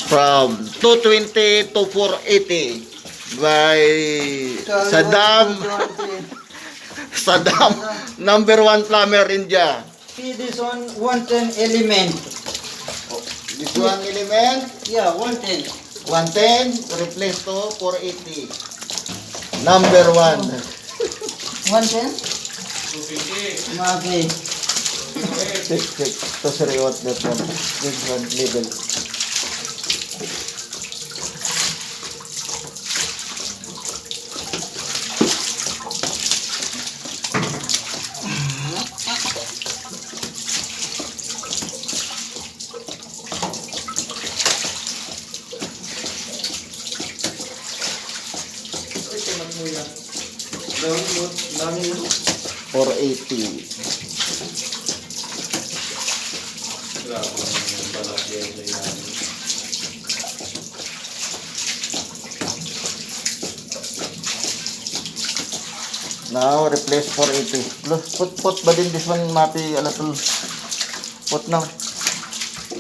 from 220 to 480 by Saddam, number 1 plumber India. See this one, 110 element. This one element, Yeah, 110. 110, replace to 480. Number 1. 110? Okay. Check. To sorry, what that one? This one level. Download. 480. Now replace 480. Put ba din this one mapi alatul. Put na.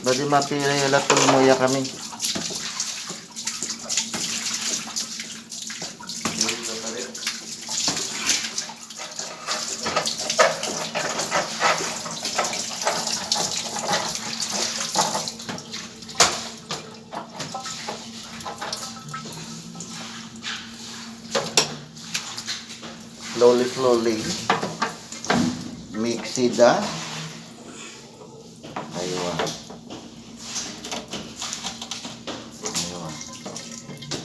Badi mapi alatul moya kami. Slowly mix sida. Ayun.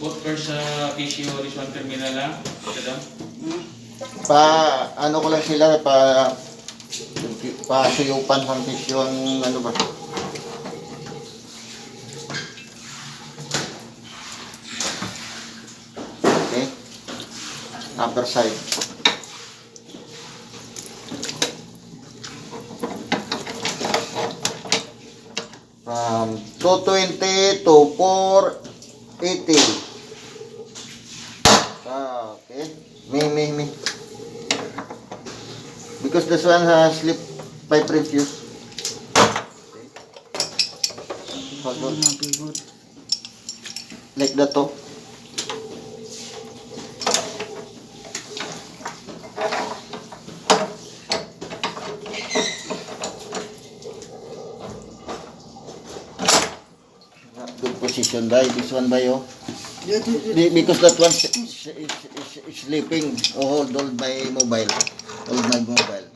Put first sa tissue this one terminal lang. Ito. Ano ko lang sila pa suyupan ng tissue ang ano ba. Okay. Upper side. 220 to 480. Okay. Me. Because this one has slip pipe refuse. Like that to. Good position by this one by oh. Because that one is sleeping. Oh, hold my mobile. Hold my mobile.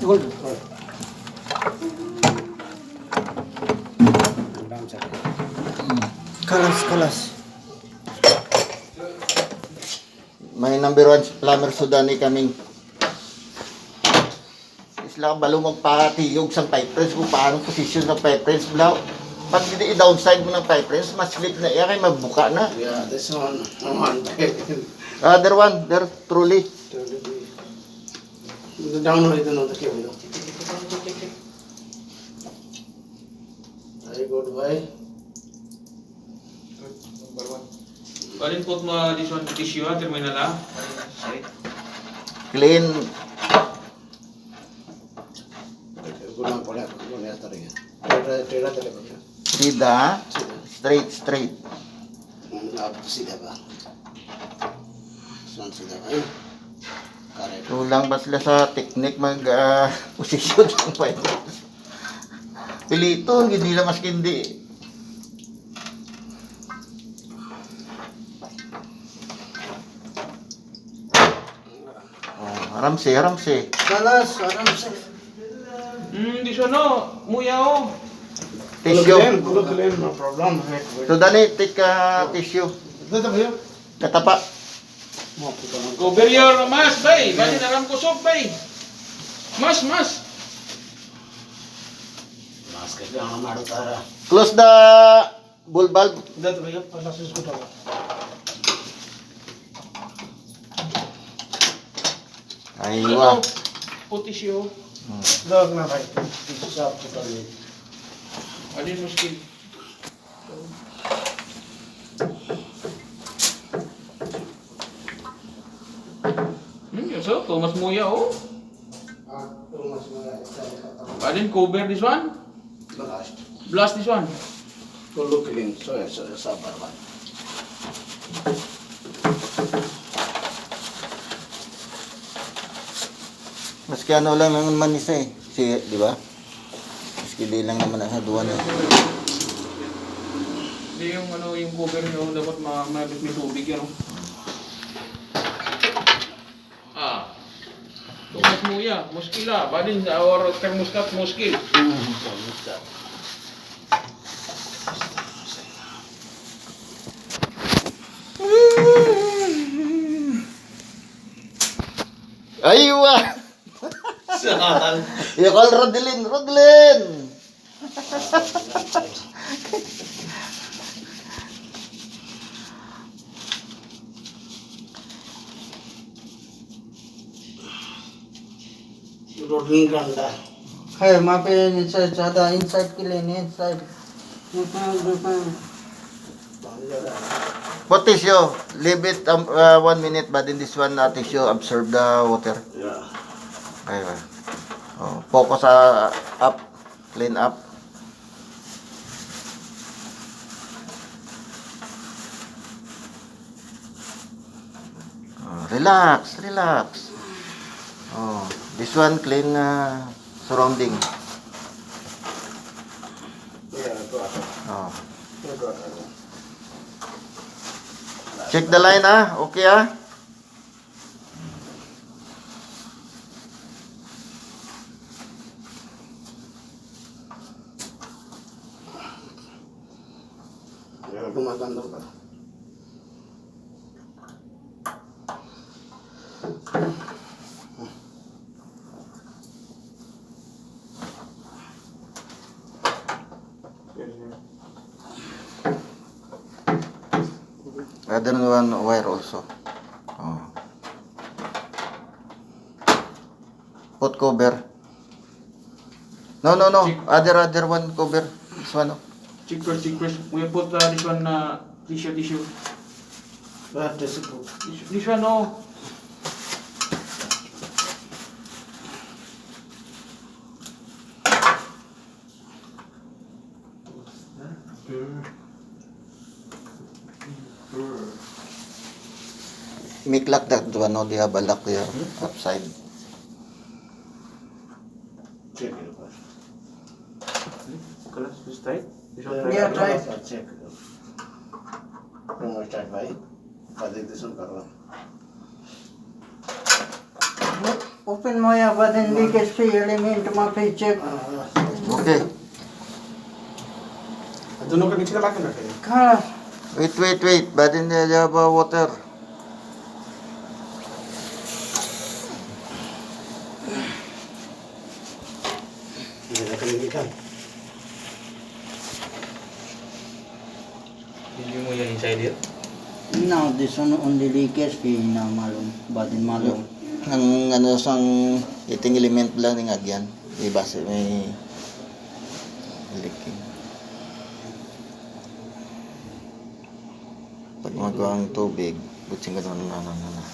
Hold. Kalas. May number 1 plumber Sudani kaming. Isla balo magpatiyog sa pipe press kung paano position ng pipe press blaw. Pag hindi i-downside mo ng pipe press, mas slip na iya kay mabuka na. Yeah, this one. Other one, there truly. Download ito ng cable. Very good, boy. Number 1. Balin put mo this one tissue terminal lang. Clean. Guna pala talaga. Tira talaga. Sida. Straight. Sida ba? Sida ba? Correct. Kulang ba sila sa technique mag-position ng pipe press? Pilito, hindi nila mas kindi. Ramsey. Kalas, aram sa. This one no, muya oh. Tissue. No problem. So, Dani, take tissue. Dito ba yun? Katapa. Cover your mask, bay. Bali naram kusog, bay. Mas. Mas kaya ang marutara. Close the bull valve. Dito ba yun? Palasis ko daw. Aywa. Put tissue. लोग ना भाई साफ सुथरा नहीं Alin muskil? So, Thomas Moya, oh. हाँ तो मसला है ऐसा Alin cover this one? Last Blast this one. तो लोग क्लीन सो ऐसा सब बर्बाद Maski ano lang naman isa eh. Di ba? Maski di lang naman ang haduan eh. Hindi yung ano, yung cover nyo, dapat malapit may tubig yan, oh. Thomas Moya, muskil ah. Balin, or thermostat muskil. Aywa! Sahal Ya call Rodelin, Rodelin! रोडनी गंदा है वहाँ पे इनसाइड ज़्यादा इनसाइड के लिए नहीं inside Put tissue. Leave it 1 minute but in this one tissue absorb the water. या Aywa. Oh, focus up. Clean up. Oh, relax, relax. Oh, this one clean surrounding. या तो आता Oh. तो आता Check the line okay या rumah kantor का Other one wire also. Oh. Put cover. No. Other one cover. This one. Oh. Check first. We put this one tissue. बैठे से को This one, oh. Make lock that one. No, they have a lock there upside. Check करो Colors, this tight. This one Yeah, tight. try. Check करो rumah start भाई pada itu sun करो open मोया बदन leakage free element वहाँ पे check Okay. दोनों का नीचे का लाके रखे कहाँ Wait. But in they have water. ये रखेंगे क्या Hindi mo yan inside here. now this one only leakage fee na malum badin malum Ang ano sang iting element lang ng agyan. Diba may leaking. Pag magawa ang tubig, butsing ka na.